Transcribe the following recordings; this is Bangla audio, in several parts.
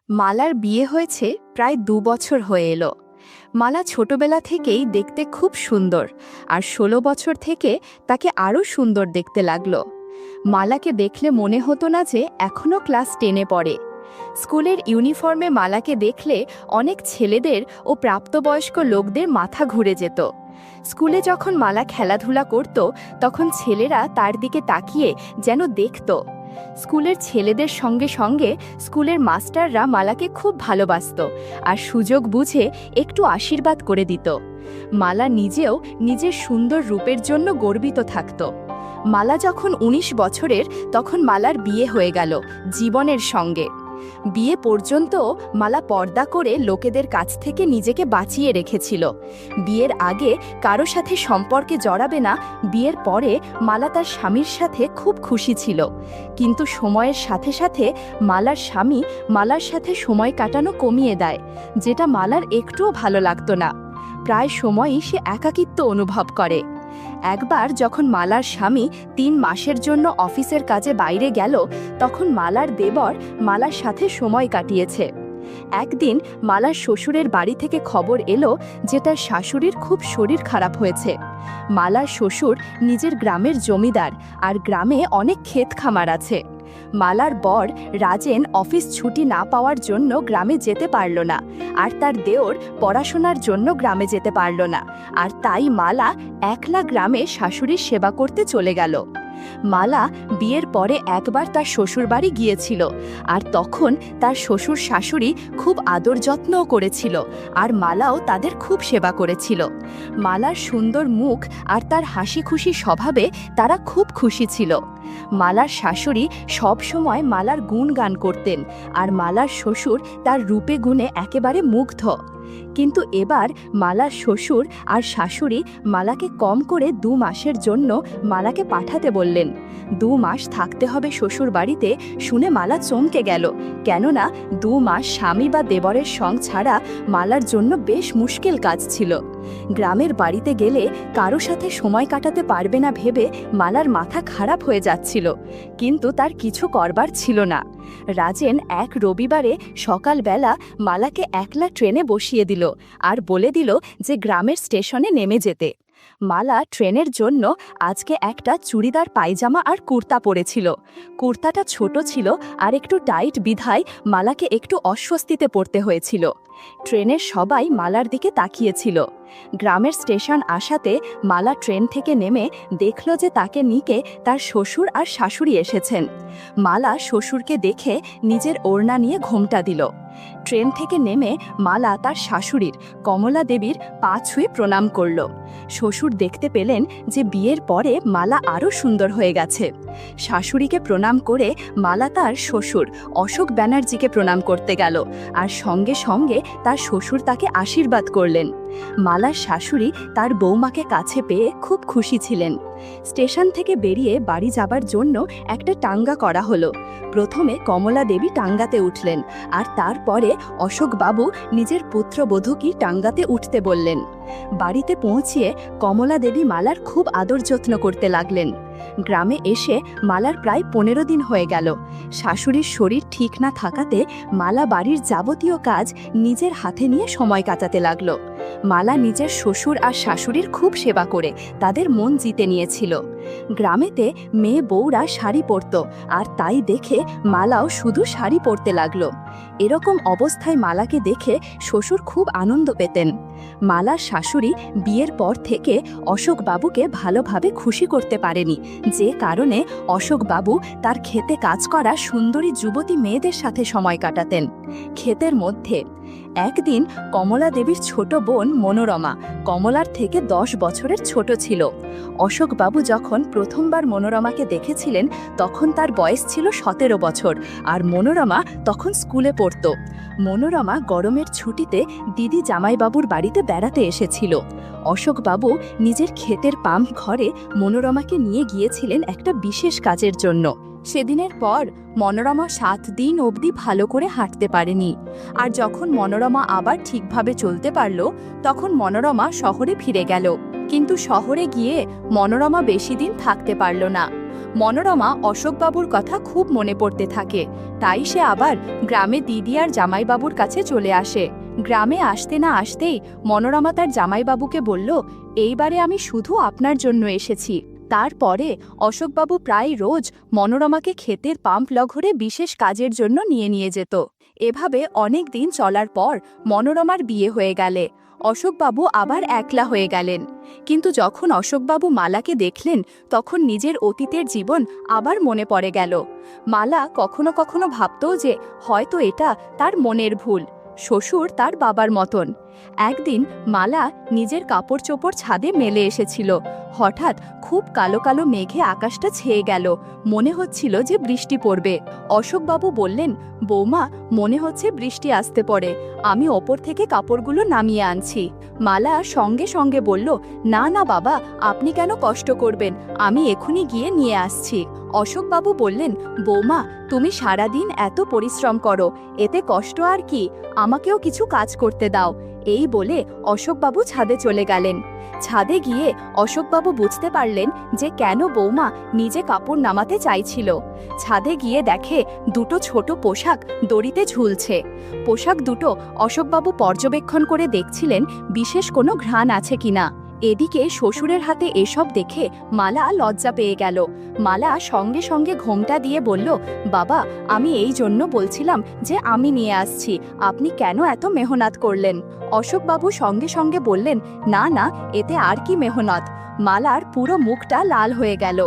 মালার বিয়ে হয়েছে প্রায় ২ বছর হয়ে এলো। মালা ছোটবেলা থেকেই দেখতে খুব সুন্দর, আর ১৬ বছর থেকে তাকে আরও সুন্দর দেখতে লাগলো। মালাকে দেখলে মনে হতো না যে এখনও ক্লাস 10-এ পড়ে। স্কুলের ইউনিফর্মে মালাকে দেখলে অনেক ছেলেদের ও প্রাপ্তবয়স্ক লোকদের মাথা ঘুরে যেত। স্কুলে যখন মালা খেলাধুলা করত, তখন ছেলেরা তার দিকে তাকিয়ে যেন দেখত। স্কুলের ছেলেদের সঙ্গে সঙ্গে স্কুলের মাস্টাররা মালাকে খুব ভালোবাসত আর সুযোগ বুঝে একটু আশীর্বাদ করে দিত। মালা নিজেও নিজের সুন্দর রূপের জন্য গর্বিত থাকত। মালা যখন ১৯ বছরের, তখন মালার বিয়ে হয়ে গেল জীবনের সঙ্গে। বিয়ে পর্যন্ত মালা পর্দা করে লোকেদের কাছ থেকে নিজেকে বাঁচিয়ে রেখেছিল। বিয়ের আগে কারো সাথে সম্পর্কে জড়াবে না, বিয়ের পরে মালা তার স্বামীর সাথে খুব খুশি ছিল। কিন্তু সময়ের সাথে সাথে মালার স্বামী মালার সাথে সময় কাটানো কমিয়ে দেয়, যেটা মালার একটুও ভালো লাগতো না। প্রায় সময়ই সে একাকিত্ব অনুভব করে। একবার যখন মালার স্বামী ৩ মাসের জন্য অফিসের কাজে বাইরে গেল, তখন মালার দেবর মালার সাথে সময় কাটিয়েছে। একদিন মালার শ্বশুরের বাড়ি থেকে খবর এলো যে তার শাশুড়ির খুব শরীর খারাপ হয়েছে। মালার শ্বশুর নিজের গ্রামের জমিদার, আর গ্রামে অনেক ক্ষেত খামার আছে। মালার বর রাজেন অফিস ছুটি না পাওয়ার জন্য গ্রামে যেতে পারল না, আর তার দেওর পড়াশোনার জন্য গ্রামে যেতে পারল না, আর তাই মালা একলা গ্রামে শাশুড়ির সেবা করতে চলে গেল। মালা বিয়ের পরে একবার তার শ্বশুরবাড়ি গিয়েছিল, আর তখন তার শ্বশুর শাশুড়ি খুব আদর যত্নও করেছিল, আর মালাও তাদের খুব সেবা করেছিল। মালার সুন্দর মুখ আর তার হাসি খুশি স্বভাবে তারা খুব খুশি ছিল। মালার শাশুড়ি সব সময় মালার গুণগান করতেন, আর মালার শ্বশুর তার রূপে গুণে একেবারে মুগ্ধ। কিন্তু এবার মালার শ্বশুর আর শাশুড়ি মালাকে কম করে ২ মাসের জন্য মালাকে পাঠাতে বললেন। ২ মাস থাকতে হবে শ্বশুর বাড়িতে শুনে মালা চমকে গেল, কেননা ২ মাস স্বামী বা দেবরের সঙ্গ ছাড়া মালার জন্য বেশ মুশকিল কাজ ছিল। গ্রামের বাড়িতে গেলে কারো সাথে সময় কাটাতে পারবে না ভেবে মালার মাথা খারাপ হয়ে যাচ্ছিল, কিন্তু তার কিছু করবার ছিল না। রাজেন এক রবিবারে সকালবেলা মালাকে একলা ট্রেনে বসিয়ে দিল আর বলে দিল যে গ্রামের স্টেশনে নেমে যেতে। মালা ট্রেনের জন্য আজকে একটা চুড়িদার পায়জামা আর কুর্তা পরেছিল। কুর্তাটা ছোট ছিল আর একটু টাইট বিধায় মালাকে একটু অস্বস্তিতে পড়তে হয়েছিল। ট্রেনের সবাই মালার দিকে তাকিয়েছিল। গ্রামের স্টেশন আসাতে মালা ট্রেন থেকে নেমে দেখল যে তাকে নিতে তার শ্বশুর আর শাশুড়ি এসেছেন। মালা শ্বশুরকে দেখে নিজের ওড়না নিয়ে ঘোমটা দিল। ট্রেন থেকে নেমে মালা তার শাশুড়ির কমলা দেবীর পা ছুঁয়ে প্রণাম করল। শ্বশুর দেখতে পেলেন যে বিয়ের পরে মালা আরও সুন্দর হয়ে গেছে। শাশুড়িকে প্রণাম করে মালা তার শ্বশুর অশোক ব্যানার্জিকে প্রণাম করতে গেল, আর সঙ্গে সঙ্গে তার শ্বশুর তাকে আশীর্বাদ করলেন। মালার শাশুড়ি তার বৌমাকে কাছে পেয়ে খুব খুশি ছিলেন। স্টেশন থেকে বেরিয়ে বাড়ি যাবার জন্য একটা টাঙ্গা করা হলো। প্রথমে কমলা দেবী টাঙ্গাতে উঠলেন, আর তারপরে অশোক বাবু নিজের পুত্রবধূকে টাঙ্গাতে উঠতে বললেন। বাড়িতে পৌঁছিয়ে কমলা দেবী মালার খুব আদর যত্ন করতে লাগলেন। গ্রামে এসে মালার প্রায় ১৫ দিন হয়ে গেল। শাশুড়ির শরীর ঠিক না থাকাতে মালা বাড়ির যাবতীয় কাজ নিজের হাতে নিয়ে সময় কাটাতে লাগলো। মালা নিজের শ্বশুর আর শাশুড়ির খুব সেবা করে তাদের মন জিতে নিয়েছিল। গ্রামেতে মেয়ে বউরা শাড়ি পরত, আর তাই দেখে মালাও শুধু শাড়ি পরতে লাগলো। এরকম অবস্থায় মালাকে দেখে শ্বশুর খুব আনন্দ পেতেন। মালার শাশুড়ি বিয়ের পর থেকে অশোক বাবুকে ভালোভাবে খুশি করতে পারেনি, যে কারণে অশোক বাবু তার ক্ষেতে কাজ করা সুন্দরী যুবতী মেয়েদের সাথে সময় কাটাতেন। ক্ষেতের মধ্যে একদিন কমলা দেবীর ছোট বোন মনোরমা কমলার থেকে 10 বছরের ছোট ছিল। অশোক বাবু যখন প্রথমবার মনোরমাকে দেখেছিলেন, তখন তার বয়স ছিল 17 বছর, আর মনোরমা তখন স্কুলে পড়ত। মনোরমা গরমের ছুটিতে দিদি জামাইবাবুর বাড়িতে বেড়াতে এসেছিল। অশোক বাবু নিজের ক্ষেতের পাম্প ঘরে মনোরমাকে নিয়ে গিয়েছিলেন একটা বিশেষ কাজের জন্য। সেদিনের পর মনোরমা 7 দিন অবধি ভালো করে হাঁটতে পারেনি। আর যখন মনোরমা আবার ঠিকভাবে চলতে পারল, তখন মনোরমা শহরে ফিরে গেল। কিন্তু শহরে গিয়ে মনোরমা বেশি দিন থাকতে পারল না। মনোরমা অশোকবাবুর কথা খুব মনে পড়তে থাকে, তাই সে আবার গ্রামে দিদি আর জামাইবাবুর কাছে চলে আসে। গ্রামে আসতে না আসতেই মনোরমা তার জামাইবাবুকে বলল, এইবারে আমি শুধু আপনার জন্য এসেছি। তারপরে অশোকবাবু প্রায় রোজ মনোরমাকে ক্ষেতের পাম্প লগরে বিশেষ কাজের জন্য নিয়ে যেত। এভাবে অনেক দিন চলার পর মনোরমার বিয়ে হয়ে গেলে অশোকবাবু আবার একলা হয়ে গেলেন। কিন্তু যখন অশোকবাবু মালাকে দেখলেন, তখন নিজের অতীতের জীবন আবার মনে পড়ে গেল। মালা কখনো কখনো ভাবত যে হয়তো এটা তার মনের ভুল, শ্বশুর তার বাবার মতন। একদিন মালা নিজের কাপড় চোপড় ছাদে মেলে এসেছিল। হঠাৎ খুব কালো কালো মেঘে আকাশটা ছেয়ে গেল, মনে হচ্ছিল যে বৃষ্টি পড়বে। অশোকবাবু বললেন, বৌমা, মনে হচ্ছে বৃষ্টি আসতে পড়ে, আমি ওপর থেকে কাপড়গুলো নামিয়ে আনছি। মালা সঙ্গে সঙ্গে বলল, না না বাবা, আপনি কেন কষ্ট করবেন, আমি এখুনি গিয়ে নিয়ে আসছি। অশোকবাবু বললেন, বৌমা, তুমি সারাদিন এত পরিশ্রম করো, এতে কষ্ট আর কি, আমাকেও কিছু কাজ করতে দাও। এই বলে অশোকবাবু ছাদে চলে গেলেন। ছাদে গিয়ে অশোকবাবু বুঝতে পারলেন যে কেন বৌমা নিজে কাপড় নামাতে চাইছিল। ছাদে গিয়ে দেখে দুটো ছোট পোশাক দড়িতে ঝুলছে। পোশাক দুটো অশোকবাবু পর্যবেক্ষণ করে দেখছিলেন বিশেষ কোনো ঘ্রাণ আছে কিনা। এদিকে শ্বশুরের হাতে এসব দেখে মালা লজ্জা পেয়ে গেল। মালা সঙ্গে সঙ্গে ঘোমটা দিয়ে বলল, বাবা, আমি এই জন্য বলছিলাম যে আমি নিয়ে আসছি, আপনি কেন এত মেহনত করলেন? অশোকবাবু সঙ্গে সঙ্গে বললেন, না না, এতে আর কি মেহনত। মালার পুরো মুখটা লাল হয়ে গেল।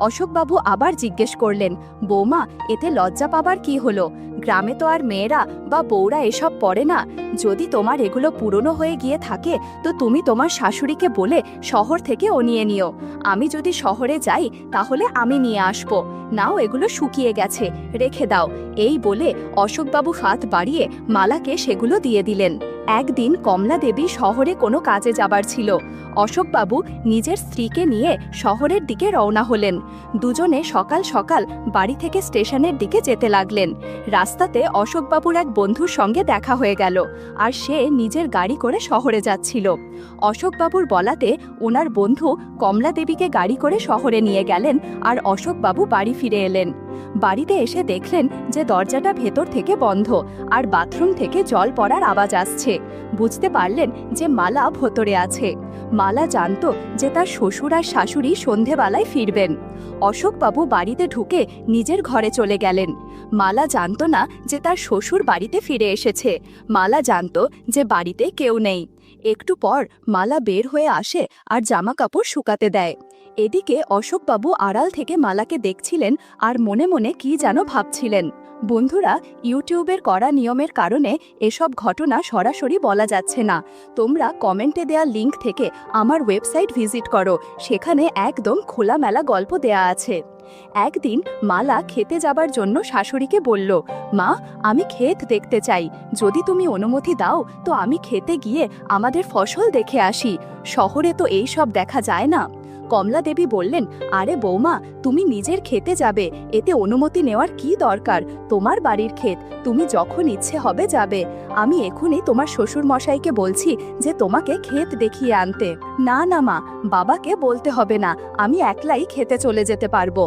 অশোকবাবু আবার জিজ্ঞেস করলেন, বৌমা, এতে লজ্জা পাবার কি হলো? গ্রামে তো আর মেয়েরা বা বউরা এসব পরে না। যদি তোমার এগুলো পুরনো হয়ে গিয়ে থাকে, তো তুমি তোমার শাশুড়িকে বলে শহর থেকে নিয়ে নিও। আমি যদি শহরে যাই তাহলে আমি নিয়ে আসবো। নাও, এগুলো শুকিয়ে গেছে, রেখে দাও। এই বলে অশোকবাবু হাত বাড়িয়ে মালাকে সেগুলো দিয়ে দিলেন। একদিন কমলা দেবী শহরে কোনো কাজে যাবার ছিল। অশোকবাবু নিজের স্ত্রীকে নিয়ে শহরের দিকে রওনা হলেন। দুজনে সকাল সকাল বাড়ি থেকে স্টেশনের দিকে যেতে লাগলেন। রাস্তাতে অশোকবাবুর এক বন্ধুর সঙ্গে দেখা হয়ে গেল, আর সে নিজের গাড়ি করে শহরে যাচ্ছিল। অশোকবাবুর বলাতে ওনার বন্ধু কমলা দেবীকে গাড়ি করে শহরে নিয়ে গেলেন, আর অশোকবাবু বাড়ি ফিরে এলেন। বাড়িতে এসে দেখলেন যে দরজাটা ভেতর থেকে বন্ধ, আর বাথরুম থেকে জল পড়ার আওয়াজ আসছে। বুঝতে পারলেন যে মালা ভেতরে আছে। মালা জানত যে তার শ্বশুর আর শাশুড়ি সন্ধেবেলায় ফিরবেন। অশোকবাবু বাড়িতে ঢুকে নিজের ঘরে চলে গেলেন। মালা জানত না যে তার শ্বশুর বাড়িতে ফিরে এসেছে। মালা জানত যে বাড়িতে কেউ নেই। একটু পর মালা বের হয়ে আসে আর জামা কাপড় শুকাতে দেয়। এদিকে অশোকবাবু আড়াল থেকে মালাকে দেখছিলেন আর মনে মনে কি যেন ভাবছিলেন। বন্ধুরা, ইউটিউবের কড়া নিয়মের কারণে এসব ঘটনা সরাসরি বলা যাচ্ছে না। তোমরা কমেন্টে দেয়া লিংক থেকে আমার ওয়েবসাইট ভিজিট করো, সেখানে একদম খোলামেলা গল্প দেয়া আছে। একদিন মালা খেতে যাবার জন্য শাশুড়িকে বলল, মা, আমি ক্ষেত দেখতে চাই, যদি তুমি অনুমতি দাও তো আমি খেতে গিয়ে আমাদের ফসল দেখে আসি, শহরে তো এই সব দেখা যায় না। কমলা দেবী বললেন, আরে বৌমা, তুমি নিজের খেতে যাবে, এতে অনুমতি নেওয়ার কি দরকার? তোমার বাড়ির ক্ষেত, তুমি যখন ইচ্ছে হবে যাবে। আমি এখনই তোমার শ্বশুর মশাইকে বলছি যে তোমাকে ক্ষেত দেখিয়ে আনতে। না না মা, বাবাকে বলতে হবে না, আমি একলাই খেতে চলে যেতে পারবো।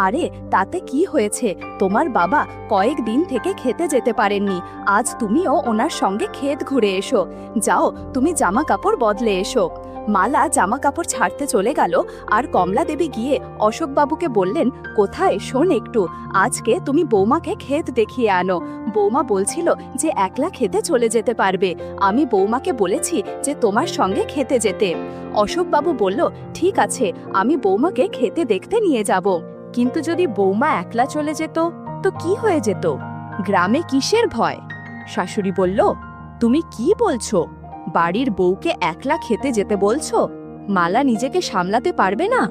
আরে তাতে কি হয়েছে, তোমার বাবা কয়েকদিন থেকে খেতে যেতে পারেননি, আজ তুমিও ওনার সঙ্গে ক্ষেত ঘুরে এসো। যাও, তুমি জামা কাপড় বদলে এসো। মালা জামা কাপড় ছাড়তে চলে গেল, আর কমলা দেবী গিয়ে অশোকবাবুকে বললেন, কোথায়, শোন একটু, আজকে তুমি বৌমাকে ক্ষেত দেখিয়ে আনো। বৌমা বলছিল যে একলা খেতে চলে যেতে পারবে, আমি বৌমাকে বলেছি যে তোমার সঙ্গে খেতে যেতে। অশোকবাবু বলল, ঠিক আছে, আমি বৌমাকে খেতে দেখতে নিয়ে যাব। কিন্তু যদি বৌমা একলা চলে যেত তো কি হয়ে যেত? গ্রামে কিসের ভয়? শাশুড়ি বলল, তুমি কি বলছো? বাড়ির বউকে একলা খেতে যেতে বলছো? মালা নিজেকে সামলাতে পারবে না?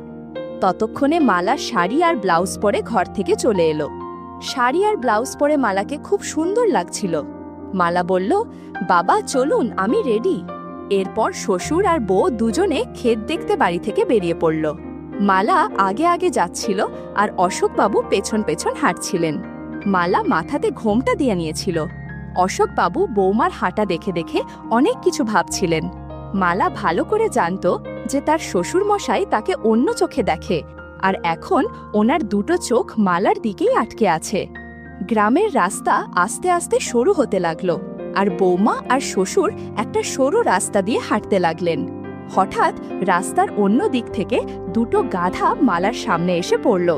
ততক্ষণে মালা শাড়ি আর ব্লাউজ পরে ঘর থেকে চলে এলো। শাড়ি আর ব্লাউজ পরে মালাকে খুব সুন্দর লাগছিল। মালা বলল, বাবা চলুন, আমি রেডি। এরপর শ্বশুর আর বউ দুজনে ক্ষেত দেখতে বাড়ি থেকে বেরিয়ে পড়ল। মালা আগে আগে যাচ্ছিল আর অশোকবাবু পেছন পেছন হাঁটছিলেন। মালা মাথাতে ঘোমটা দিয়ে নিয়েছিল। অশোকবাবু বৌমার হাঁটা দেখে দেখে অনেক কিছু ভাবছিলেন। মালা ভালো করে জানত যে তার শ্বশুরমশাই তাকে অন্য চোখে দেখে, আর এখন ওনার দুটো চোখ মালার দিকেই আটকে আছে। গ্রামের রাস্তা আস্তে আস্তে সরু হতে লাগলো, আর বৌমা আর শ্বশুর একটা সরু রাস্তা দিয়ে হাঁটতে লাগলেন। হঠাৎ রাস্তার অন্য দিক থেকে দুটো গাধা মালার সামনে এসে পড়ল।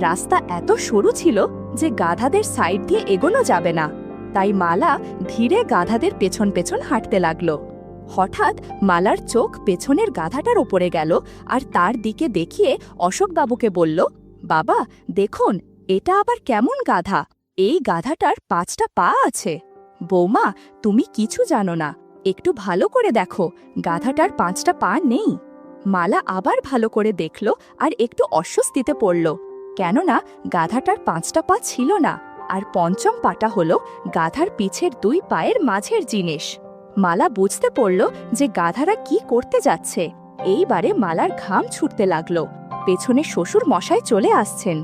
রাস্তা এত সরু ছিল যে গাধাদের সাইড দিয়ে এগোনো যাবে না, তাই মালা ধীরে গাধাদের পেছন পেছন হাঁটতে লাগলো। হঠাৎ মালার চোখ পেছনের গাধাটার ওপরে গেল, আর তার দিকে দেখিয়ে অশোকবাবুকে বলল, বাবা দেখুন, এটা আবার কেমন গাধা? এই গাধাটার 5টা পা আছে। বৌমা, তুমি কিছু জানো না, একটু ভালো করে দেখো, গাধাটার 5টা পা নেই। মালা আবার ভালো করে দেখল আর একটু অস্বস্তিতে পড়ল, কেননা গাধাটার 5টা পা ছিল না, আর পঞ্চম পাটা হলো গাধার পিছের 2 পায়ের মাঝের জিনিস। মালা বুঝতে পড়ল যে গাধারা কি করতে যাচ্ছে। এইবারে মালার ঘাম ছুটতে লাগলো। পেছনে শ্বশুর মশাই চলে আসছেন।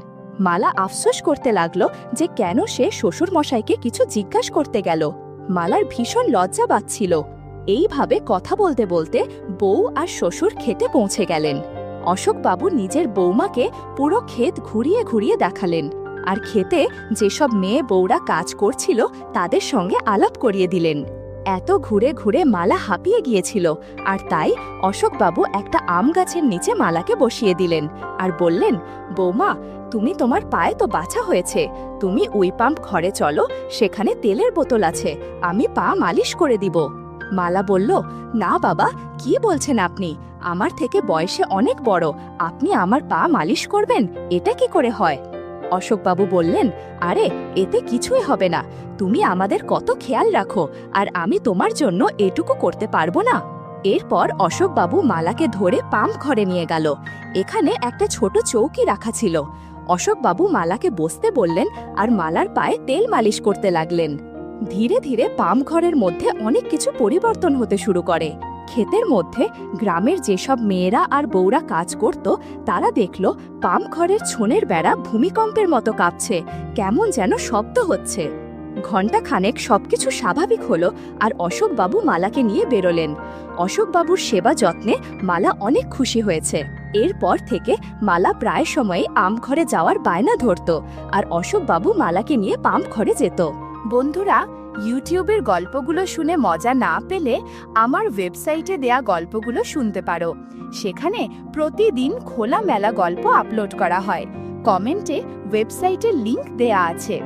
মালা আফসোস করতে লাগলো যে কেন সে শ্বশুর মশাইকে কিছু জিজ্ঞাসা করতে গেল। মালার ভীষণ লজ্জা পাচ্ছিল। এইভাবে কথা বলতে বলতে বউ আর শ্বশুর খেতে পৌঁছে গেলেন। অশোকবাবু নিজের বৌমাকে পুরো ক্ষেত ঘুরিয়ে ঘুরিয়ে দেখালেন, আর খেতে যেসব মেয়ে বউরা কাজ করছিল তাদের সঙ্গে আলাপ করিয়ে দিলেন। এত ঘুরে ঘুরে মালা হাঁপিয়ে গিয়েছিল, আর তাই অশোকবাবু একটা আম গাছের নিচে মালাকে বসিয়ে দিলেন আর বললেন, বৌমা, তুমি তোমার পায়ে তো বাছা হয়েছে, তুমি উই পাম্প ঘরে চলো, সেখানে তেলের বোতল আছে, আমি পা মালিশ করে দিব। মালা বলল, না বাবা, কি বলছেন আপনি? আমার থেকে বয়সে অনেক বড়, আপনি আমার পা মালিশ করবেন? এটা কি করে হয়? অশোকবাবু বললেন, আরে এতে কিছুই হবে না, তুমি আমাদের কত খেয়াল রাখো, আর আমি তোমার জন্য এটুকু করতে পারবো না? এরপর অশোকবাবু মালাকে ধরে পাম্প ঘরে নিয়ে গেল। এখানে একটা ছোট চৌকি রাখা ছিল। অশোকবাবু মালাকে বসতে বললেন আর মালার পায়ে তেল মালিশ করতে লাগলেন। ধীরে ধীরে পাম্প ঘরের মধ্যে অনেক কিছু পরিবর্তন হতে শুরু করে। ক্ষেতের মধ্যে গ্রামের যেসব মেয়েরা আর বউরা কাজ করত, তারা দেখল পাম্প ঘরের ছোনের বেড়া ভূমিকম্পের মতো কাঁপছে, কেমন যেন শব্দ হচ্ছে। ঘণ্টাখানেক সবকিছু স্বাভাবিক হলো, আর অশোকবাবু মালাকে নিয়ে বেরোলেন। অশোকবাবুর সেবা যত্নে মালা অনেক খুশি হয়েছে। এরপর থেকে মালা প্রায় সময় আমঘরে যাওয়ার বায়না ধরত, আর অশোকবাবু মালাকে নিয়ে পাম্প ঘরে যেত। বন্ধুরা, ইউটিউবের গল্পগুলো শুনে মজা না পেলে আমার ওয়েবসাইটে দেয়া গল্পগুলো শুনতে পারো। সেখানে প্রতিদিন খোলামেলা গল্প আপলোড করা হয়। কমেন্টে ওয়েবসাইটের লিংক দেয়া আছে।